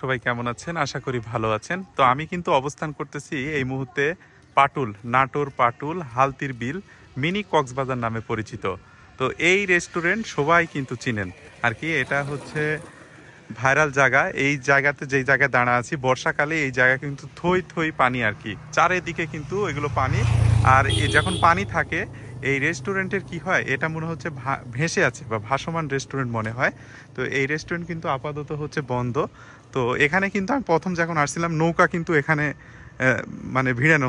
সবাই কেমন আছেন? আশা করি ভালো আছেন। তো আমি কিন্তু অবস্থান করতেছি এই মুহূর্তে পাটুল, নাটোর পাটুল হালতির বিল মিনি কক্সবাজার নামে পরিচিত। তো এই রেস্টুরেন্ট সবাই কিন্তু চিনেন আর কি। এটা হচ্ছে ভাইরাল জায়গা। এই জায়গাতে যেই জায়গায় দাঁড়া আছি বর্ষাকালে এই জায়গা কিন্তু থই থই পানি আর কি, চারিদিকে কিন্তু এগুলো পানি। আর যখন পানি থাকে এই রেস্টুরেন্টের কি হয়, এটা মনে হচ্ছে ভেসে আছে বা ভাসমান রেস্টুরেন্ট মনে হয়। তো এই রেস্টুরেন্ট কিন্তু আপাতত হচ্ছে বন্ধ। তো এখানে কিন্তু আমি প্রথম যখন আসছিলাম নৌকা কিন্তু এখানে মানে ভিড়ানো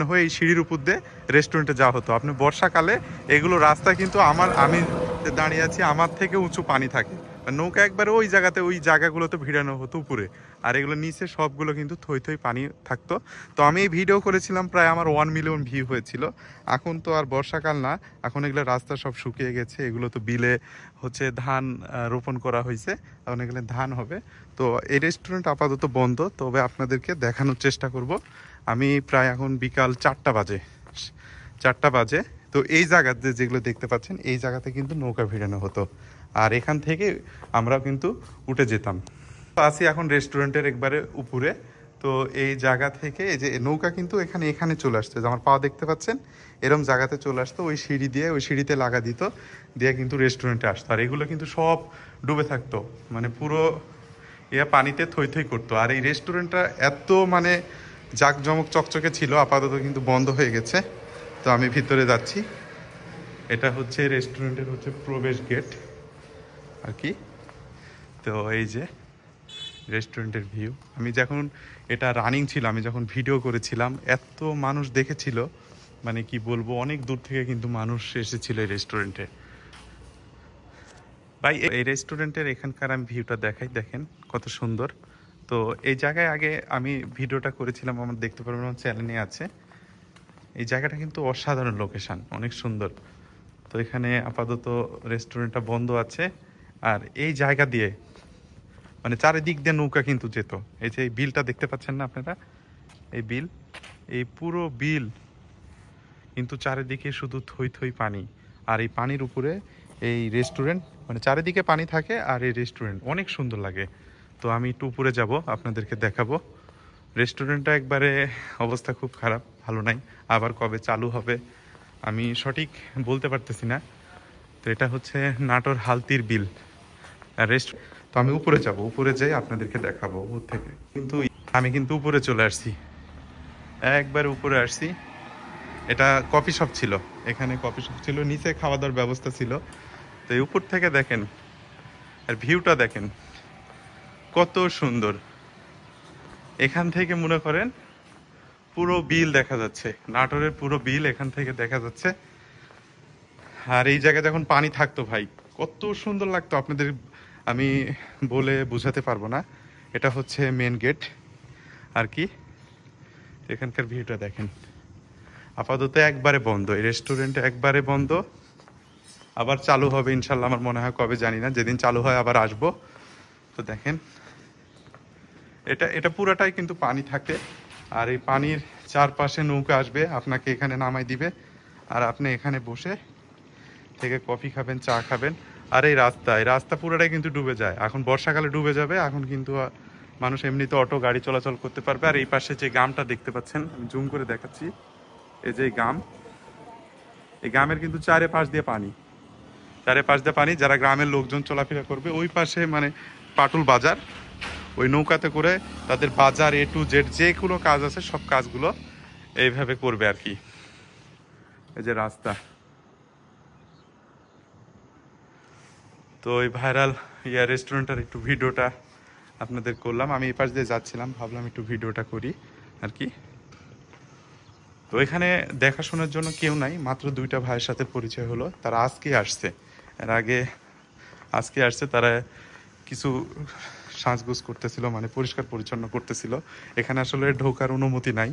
হয়ে এই সিঁড়ির উপর দিয়ে রেস্টুরেন্টে যাওয়া হতো। আপনি বর্ষাকালে এগুলো রাস্তা কিন্তু আমি যে দাঁড়িয়ে আছি আমার থেকে উঁচু পানি থাকে। নৌকা একবারে ওই জায়গাতে ওই জায়গাগুলোতে ভিড়ানো হতো উপরে, আর এগুলো নিচে সবগুলো কিন্তু থই থই পানি থাকতো। তো আমি এই ভিডিও করেছিলাম, প্রায় আমার 1 মিলিয়ন ভিউ হয়েছিল। এখন তো আর বর্ষাকাল না, এখন এগুলো রাস্তা সব শুকিয়ে গেছে। এগুলো তো বিলে হচ্ছে ধান রোপণ করা হয়েছে, এখন এগুলো ধান হবে। তো এই রেস্টুরেন্ট আপাতত বন্ধ, তবে আপনাদেরকে দেখানোর চেষ্টা করব। আমি প্রায় এখন বিকাল 4টা বাজে। তো এই জায়গাতে যেগুলো দেখতে পাচ্ছেন এই জায়গাতে কিন্তু নৌকা ভিড়ানো হতো, আর এখান থেকে আমরা কিন্তু উঠে যেতাম। তো আছি এখন রেস্টুরেন্টের একবারে উপরে। তো এই জায়গা থেকে এই যে নৌকা কিন্তু এখানে এখানে চলে আসছে, যে আমার পা দেখতে পাচ্ছেন এরম জায়গাতে চলে আসতো। ওই সিঁড়ি দিয়ে ওই সিঁড়িতে লাগা দিত, দিয়ে কিন্তু রেস্টুরেন্টে আসতো। আর এগুলো কিন্তু সব ডুবে থাকতো, মানে পুরো পানিতে থই থই করতো। আর এই রেস্টুরেন্টটা এত মানে জাঁকজমক চকচকে ছিল, আপাতত কিন্তু বন্ধ হয়ে গেছে। তো আমি ভিতরে যাচ্ছি। এটা হচ্ছে রেস্টুরেন্টের হচ্ছে প্রবেশ গেট আর কি। তো এই যে রেস্টুরেন্টের ভিউ। আমি যখন এটা রানিং ছিল, আমি যখন ভিডিও করেছিলাম, এত মানুষ দেখেছিল, মানে কি বলবো, অনেক দূর থেকে কিন্তু মানুষ এসেছিল এই রেস্টুরেন্টে। ভাই এই রেস্টুরেন্টের এখানকার আমি ভিউটা দেখাই, দেখেন কত সুন্দর। তো এই জায়গায় আগে আমি ভিডিওটা করেছিলাম, আমার দেখতে পারবেন আমার চ্যানেলে আছে। এই জায়গাটা কিন্তু অসাধারণ লোকেশন, অনেক সুন্দর। তো এখানে আপাতত রেস্টুরেন্টটা বন্ধ আছে। আর এই জায়গা দিয়ে মানে চারিদিক দিয়ে নৌকা কিন্তু যেত। এই যে এই বিলটা দেখতে পাচ্ছেন না আপনারা, এই বিল, এই পুরো বিল কিন্তু চারিদিকে শুধু থই থই পানি। আর এই পানির উপরে এই রেস্টুরেন্ট, মানে চারিদিকে পানি থাকে আর এই রেস্টুরেন্ট অনেক সুন্দর লাগে। তো আমি একটু উপরে যাব, আপনাদেরকে দেখাবো। রেস্টুরেন্টটা একবারে অবস্থা খুব খারাপ, ভালো নাই। আবার কবে চালু হবে আমি সঠিক বলতে পারতেছি না। তো এটা হচ্ছে নাটোর হালতির বিল রেস্ট। তো আমি উপরে যাব, উপরে যাই আপনাদেরকে দেখাবো উপর থেকে। কিন্তু আমি কিন্তু উপরে চলে আসছি, একবার উপরে আসছি। এটা কফি শপ ছিল, এখানে কফি শপ ছিল, নিচে খাওয়া দাওয়ার ব্যবস্থা ছিল। তো এই উপর থেকে দেখেন আর ভিউটা দেখেন কত সুন্দর। এখান থেকে মনে করেন পুরো বিল দেখা যাচ্ছে, নাটোরের পুরো বিল এখান থেকে দেখা যাচ্ছে। আর এই জায়গায় যখন পানি থাকতো ভাই কত সুন্দর লাগতো, আপনাদের আমি বলে বোঝাতে পারবো না। এটা হচ্ছে মেন গেট আর কি। এখানকার ভিউটা দেখেন। আপাতত একবারে বন্ধ, এই রেস্টুরেন্ট একবারে বন্ধ। আবার চালু হবে ইনশাল্লাহ, আমার মনে হয় কবে জানি না, যেদিন চালু হয় আবার আসবো। তো দেখেন এটা এটা পুরাটাই কিন্তু পানি থাকে। আর এই পানির চারপাশে নৌকা আসবে, আপনাকে এখানে নামাই দিবে, আর আপনি এখানে বসে থেকে কফি খাবেন, চা খাবেন। আর এই রাস্তা পুরোটাই কিন্তু ডুবে যায়, এখন বর্ষাকালে ডুবে যাবে। এখন কিন্তু মানুষ এমনিতে অটো গাড়ি চলাচল করতে পারবে। আর এই পাশে যে গ্রামটা দেখতে পাচ্ছেন, আমি জুম করে দেখাচ্ছি, এই যে গ্রাম, এই গ্রামের কিন্তু চারিপাশ দিয়ে পানি, চারিপাশ দিয়ে পানি। যারা গ্রামের লোকজন চলাফেরা করবে ওই পাশে মানে পাটুল বাজার, ওই নৌকাতে করে তাদের বাজার A to Z যেগুলো কাজ আছে সব কাজগুলো এইভাবে করবে আর কি। এই যে রাস্তা। তো ওই ভাইরাল রেস্টুরেন্টের একটু ভিডিওটা আপনাদের করলাম। আমি এই পাশ দিয়ে যাচ্ছিলাম, ভাবলাম একটু ভিডিওটা করি আর কি। তো এখানে দেখাশোনার জন্য কেউ নাই, মাত্র 2টা ভাইয়ের সাথে পরিচয় হলো। তারা আজকে আসছে, এর আগে আজকে আসছে। তারা কিছু সাজগোজ করতেছিল, মানে পরিষ্কার পরিচ্ছন্ন করতেছিল। এখানে আসলে ঢোকার অনুমতি নাই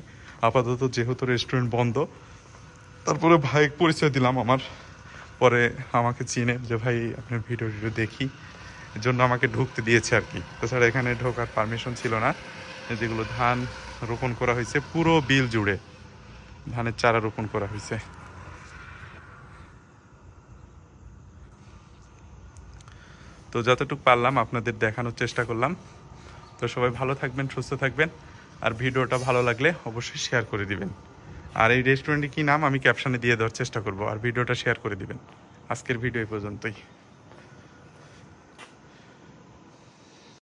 আপাতত, যেহেতু রেস্টুরেন্ট বন্ধ। তারপরে ভাই পরিচয় দিলাম আমার, পরে আমাকে চিনে যে ভাই আপনার ভিডিও দেখি, এর জন্য আমাকে ঢুকতে দিয়েছে আর কি। তাছাড়া এখানে ঢোকার পারমিশন ছিল না। যেগুলো ধান রোপণ করা হয়েছে পুরো বিল জুড়ে ধানের চারা রোপণ করা হয়েছে। তো যতটুকু পারলাম আপনাদের দেখানোর চেষ্টা করলাম। তো সবাই ভালো থাকবেন, সুস্থ থাকবেন, আর ভিডিওটা ভালো লাগলে অবশ্যই শেয়ার করে দিবেন। আর এই রেস্টুরেন্টের কী নাম আমি ক্যাপশনে দিয়ে দেওয়ার চেষ্টা করব, আর ভিডিওটা শেয়ার করে দিবেন। আজকের ভিডিও এই পর্যন্তই।